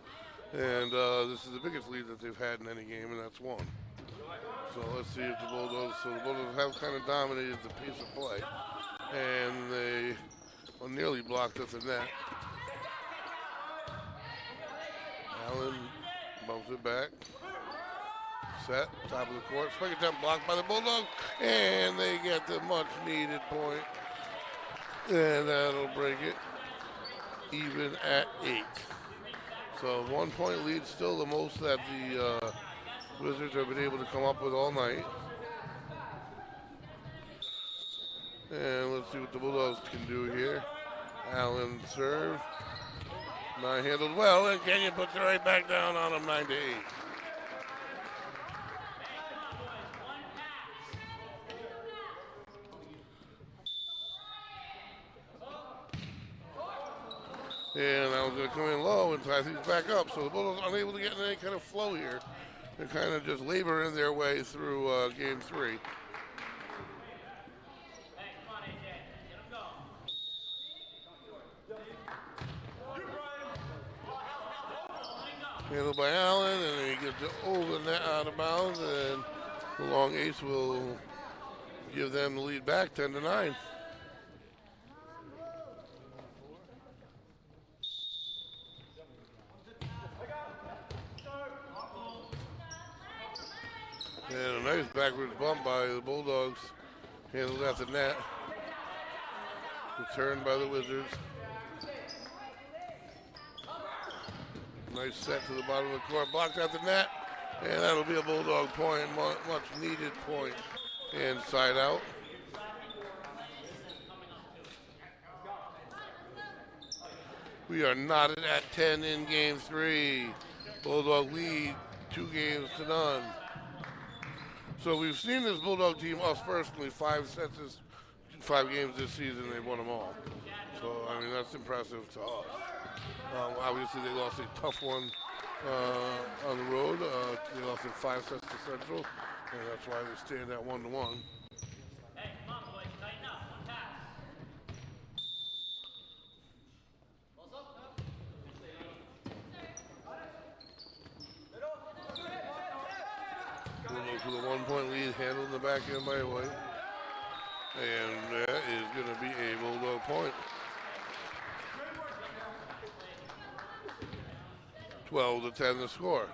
And this is the biggest lead that they've had in any game, and that's 1. So let's see if the Bulldogs have kind of dominated the pace of play. And they nearly blocked at the net. Allen bumps it back. Set, top of the court. Spike attempt blocked by the Bulldogs. And they get the much needed point. And that'll break it even at 8. So 1 point lead, still the most that the Wizards have been able to come up with all night. And let's see what the Bulldogs can do here. Allen serve. Nine handled well, and Kenyon puts it right back down on him, 9-8. And I was going to come in low and tie things back up. So the Bulldogs unable to get in any kind of flow here. They're kind of just laboring their way through game 3. Handled by Allen, and then he gets it over the net out of bounds, and the long ace will give them the lead back, 10-9. And a nice backwards bump by the Bulldogs, handled at the net. Returned by the Wizards. Nice set to the bottom of the court, blocked at the net, and that'll be a Bulldog point, much needed point, inside out. We are knotted at 10 in game 3. Bulldog lead 2-0. So we've seen this Bulldog team, us personally, 5 games this season, they've won them all. So, I mean, that's impressive to us. Obviously, they lost a tough one on the road. They lost in 5 sets to Central, and that's why they stand at 1-1. Hey, come on, boys, tighten up. One pass. Bulldogs with a 1-point lead, handled in the back end by White. And that is going to be a Bulldog point. 12-10 the score.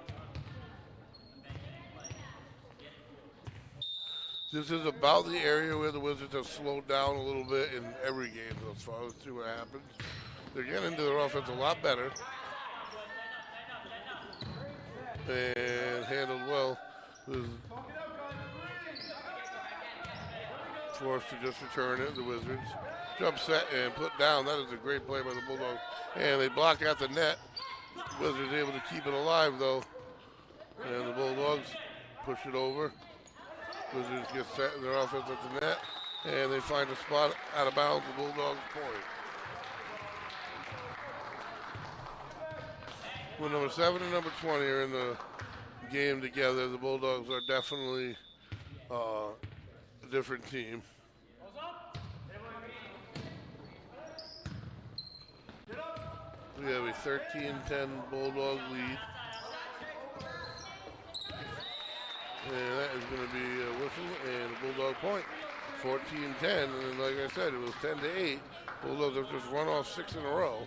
This is about the area where the Wizards have slowed down a little bit in every game thus far. Let's see what happens. They're getting into their offense a lot better. And handled well. Forced to just return it, the Wizards. Jump set and put down. That is a great play by the Bulldogs. And they block at the net. Wizards able to keep it alive, though. And the Bulldogs push it over. Wizards get set in their offense at the net. And they find a spot out of bounds, the Bulldogs point. When number 7 and number 20 are in the game together, the Bulldogs are definitely a different team. We have a 13-10 Bulldog lead. And that is going to be a whistle and a Bulldog point. 14-10, and like I said, it was 10-8. Bulldogs have just run off 6 in a row.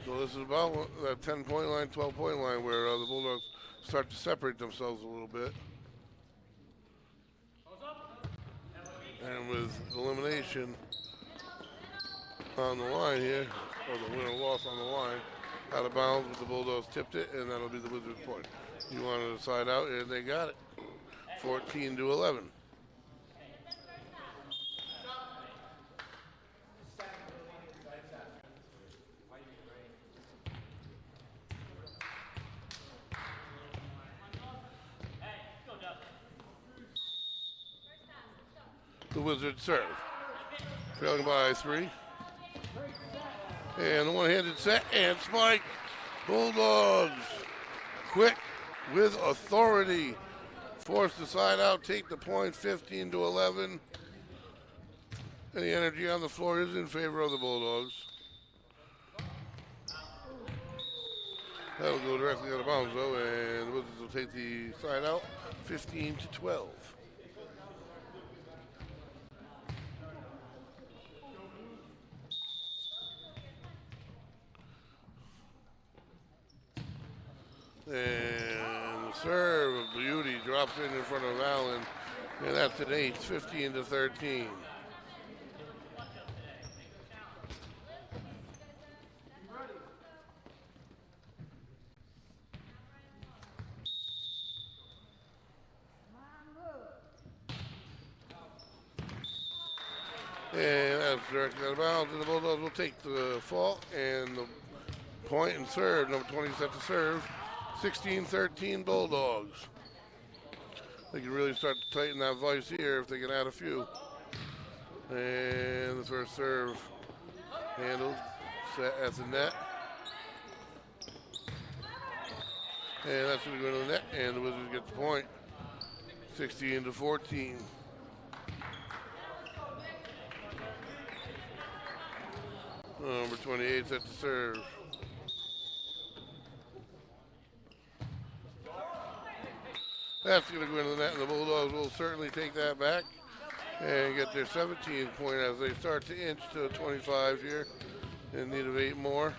So this is about that 10-point line, 12-point line where the Bulldogs start to separate themselves a little bit. And with elimination on the line here, or the win or loss on the line, out of bounds, but the Bulldogs tipped it, and that'll be the Wizards' point. You wanted to side out, and they got it. 14-11. The Wizards serve. Trailing by 3. And the one-handed set and spike. Bulldogs quick with authority. Forced to side out, take the point, 15-11. And the energy on the floor is in favor of the Bulldogs. That'll go directly out of bounds though, and the Wizards will take the side out, 15-12. And the serve of Beauty drops in front of Allen, and that's an ace, 15-13. And that's directly out of bounds, and the Bulldogs will take the fault, and the Point and serve. Number 20 set to serve. 16-13 Bulldogs. They can really start to tighten that vice here if they can add a few. And the first serve handled, set at the net. And that's going to go to the net, and the Wizards get the point. 16-14. Number 28 set to serve. That's going to go into the net, and the Bulldogs will certainly take that back and get their 17th point as they start to inch to 25 here in need of 8 more.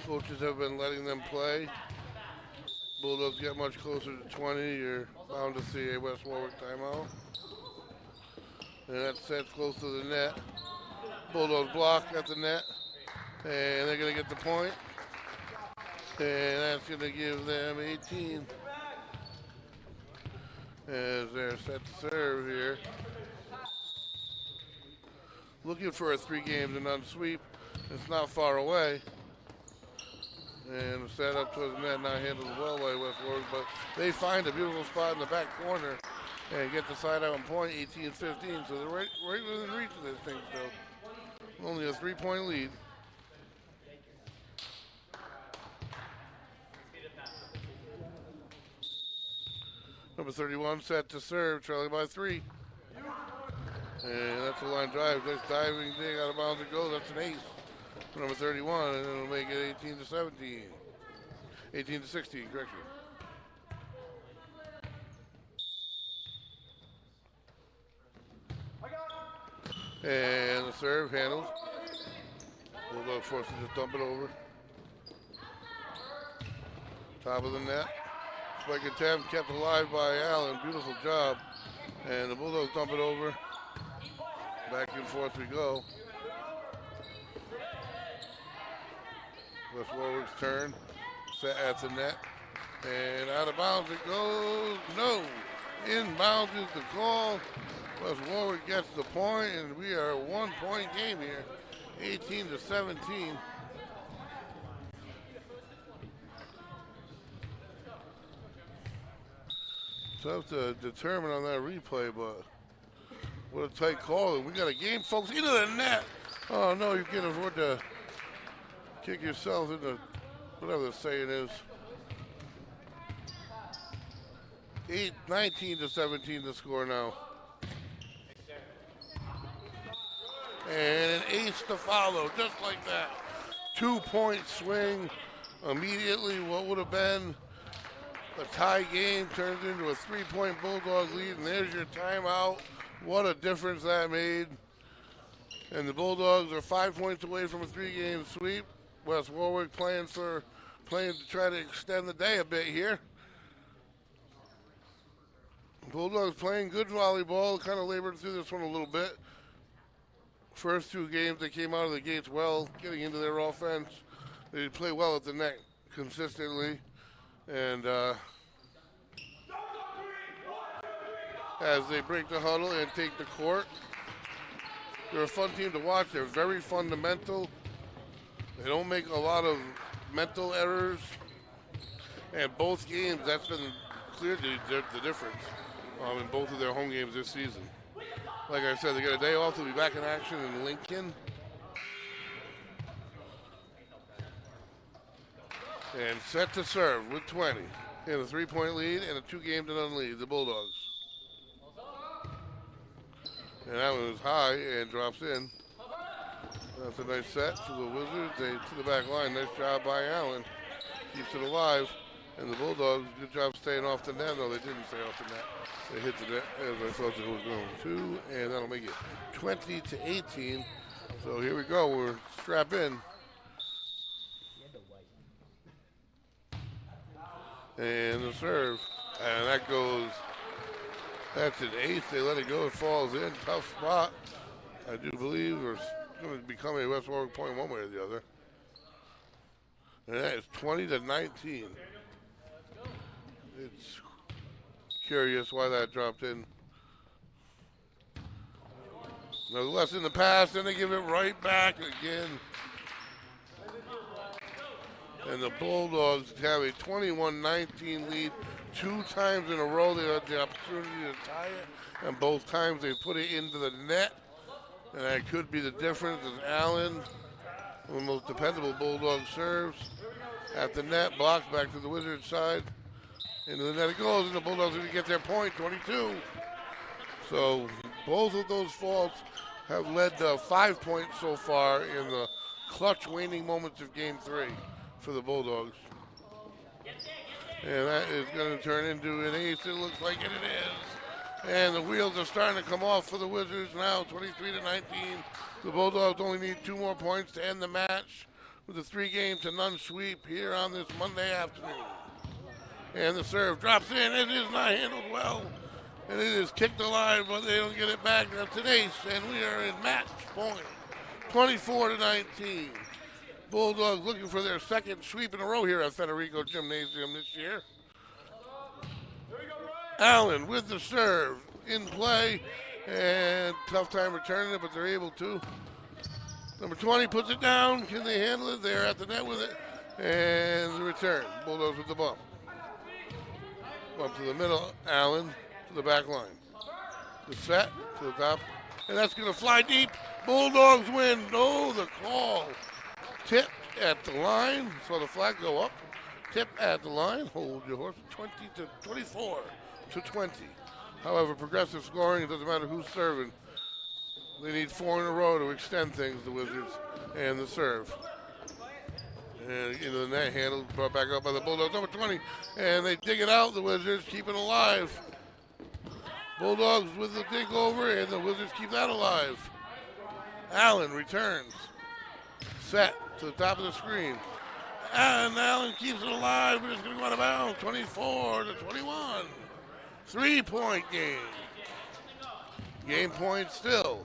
Coaches have been letting them play. Bulldogs get much closer to 20. You're bound to see a West Warwick timeout. And that's set close to the net. Bulldogs block at the net. And they're going to get the point. And that's going to give them 18. As they're set to serve here. Looking for a 3 games and none sweep. It's not far away. And set up towards the net, not handled well by West Warwick, but they find a beautiful spot in the back corner and get the side out and point, 18-15. So they're right within reach of this thing still. Only a 3-point lead. Number 31 set to serve, trailing by 3. And that's a line drive. Nice diving dig out of bounds it goes. That's an ace. Number 31, and it'll make it 18-17. 18-16, correction. And the serve handled. Bulldog forced to just dump it over. Top of the net. Spike attempt kept alive by Allen. Beautiful job. And the Bulldogs dump it over. Back and forth we go. West Warwick's turn, set at the net, and out of bounds it goes. No, inbounds is the call. West Warwick gets the point, and we are a 1-point game here, 18-17. Tough to determine on that replay, but what a tight call. And we got a game, folks, into the net. Oh no, you can't afford to kick yourself into whatever the saying is. 19-17 the score now. And an ace to follow, just like that. 2-point swing immediately. What would have been a tie game turns into a 3-point Bulldog lead, and there's your timeout. What a difference that made. And the Bulldogs are 5 points away from a 3-game sweep. West Warwick playing to try to extend the day a bit here. Bulldogs playing good volleyball, kind of labored through this one a little bit. First 2 games, they came out of the gates well, getting into their offense. They play well at the net consistently. And as they break the huddle and take the court, they're a fun team to watch. They're very fundamental. They don't make a lot of mental errors. And both games, that's been clearly the difference in both of their home games this season. Like I said, they got a day off. They'll be back in action in Lincoln. And set to serve with 20. In a 3-point lead and a 2-game-to-none lead, the Bulldogs. And that one was high and drops in. That's a nice set to the Wizards. They to the back line. Nice job by Allen. Keeps it alive. And the Bulldogs, good job staying off the net. No, they didn't stay off the net. They hit the net as I thought they was going to. And that'll make it 20-18. So here we go. We're strap in. And the serve. And that goes. That's an ace. They let it go. It falls in. Tough spot. I do believe there's going to become a West Warwick point one way or the other. And that is 20-19. It's curious why that dropped in. Nevertheless, in the pass, then they give it right back again. And the Bulldogs have a 21-19 lead. 2 times in a row they had the opportunity to tie it, and both times they put it into the net. And that could be the difference as Allen, one of the most dependable Bulldog serves, at the net, blocks back to the Wizards side. Into the net it goes, and the Bulldogs are going to get their point, 22. So both of those faults have led to 5 points so far in the clutch waning moments of Game 3 for the Bulldogs. And that is going to turn into an ace, it looks like, and it is. And the wheels are starting to come off for the Wizards now, 23-19. The Bulldogs only need 2 more points to end the match with a 3-game-to-none sweep here on this Monday afternoon. And the serve drops in. It is not handled well. And it is kicked alive, but they don't get it back. That's an ace, and we are in match point. 24-19. Bulldogs looking for their second sweep in a row here at Federico Gymnasium this year. Allen with the serve in play, and tough time returning it, but they're able to. Number 20 puts it down. Can they handle it? They're at the net with it. And the return. Bulldogs with the bump. Bump to the middle. Allen to the back line. The set to the top. And that's going to fly deep. Bulldogs win. No, the call. Tip at the line. Saw the flag go up. Tip at the line. Hold your horse. 24-20. However, progressive scoring, it doesn't matter who's serving. They need 4 in a row to extend things, the Wizards, and the serve. And into the net, handled, brought back up by the Bulldogs, number 20. And they dig it out, the Wizards, keep it alive. Bulldogs with the dig over, and the Wizards keep that alive. Allen returns. Set to the top of the screen. And Allen keeps it alive, but it's going to go out of bounds, 24-21. 3-point game. Game point still.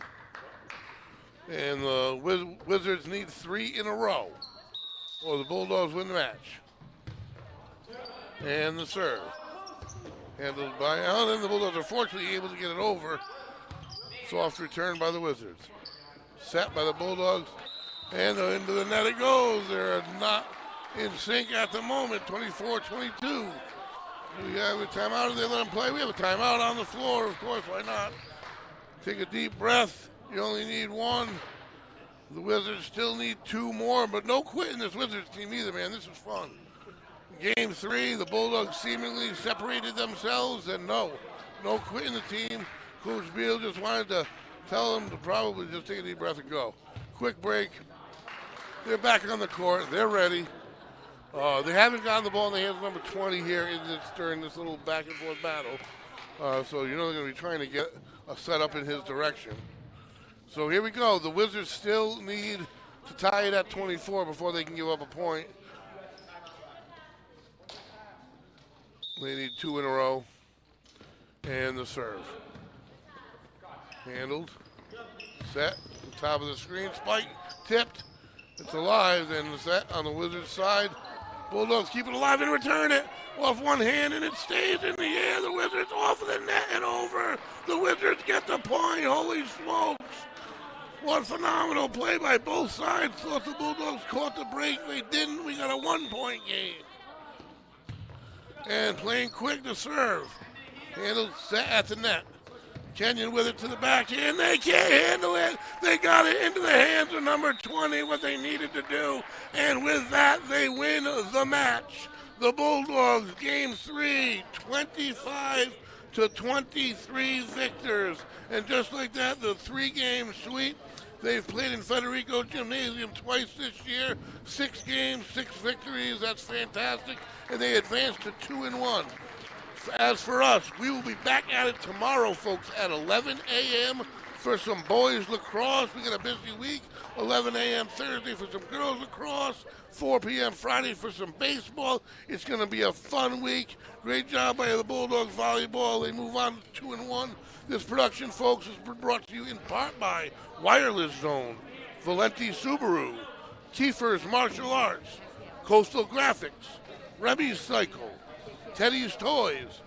And the Wizards need 3 in a row, or the Bulldogs win the match. And the serve. Handled by Allen. The Bulldogs are fortunately able to get it over. Soft return by the Wizards. Set by the Bulldogs. And into the net it goes. They're not in sync at the moment. 24-22. We have a timeout, and they let them play. We have a timeout on the floor, of course, why not? Take a deep breath. You only need 1. The Wizards still need 2 more, but no quitting this Wizards team either, man. This is fun. Game 3, the Bulldogs seemingly separated themselves, and no quitting the team. Coach Beal just wanted to tell them to probably just take a deep breath and go. Quick break. They're back on the court. They're ready. They haven't gotten the ball in the hands of number 20 here during this little back and forth battle. So you know they're going to be trying to get a setup in his direction. So here we go. The Wizards still need to tie it at 24 before they can give up a point. They need 2 in a row. And the serve. Handled. Set. Top of the screen. Spike. Tipped. It's alive. And the set on the Wizards side. Bulldogs keep it alive and return it off one hand, and it stays in the air. The Wizards off of the net and over. The Wizards get the point. Holy smokes. What phenomenal play by both sides. Thought the Bulldogs caught the break. They didn't. We got a 1-point game. And playing quick to serve. Handled, set at the net. Kenyon with it to the backhand. They can't handle it. They got it into the hands of number 20, what they needed to do. And with that, they win the match. The Bulldogs, Game 3, 25-23 victors. And just like that, the 3-game sweep. They've played in Federico Gymnasium twice this year. 6 games, 6 victories. That's fantastic. And they advanced to 2-1. As for us, we will be back at it tomorrow, folks, at 11 a.m. for some boys lacrosse. We got a busy week. 11 a.m. Thursday for some girls lacrosse. 4 p.m. Friday for some baseball. It's going to be a fun week. Great job by the Bulldogs volleyball. They move on to 2-1. This production, folks, is brought to you in part by Wireless Zone, Valenti Subaru, Kiefer's Martial Arts, Coastal Graphics, Remy's Cycle, Teddy's Toys,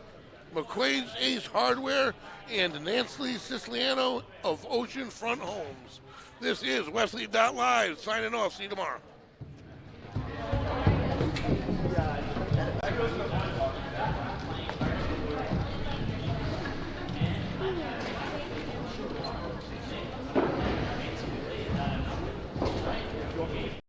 McQuaid's Ace Hardware, and Nancy Siciliano of Ocean Front Homes. This is Westerly.live signing off. See you tomorrow.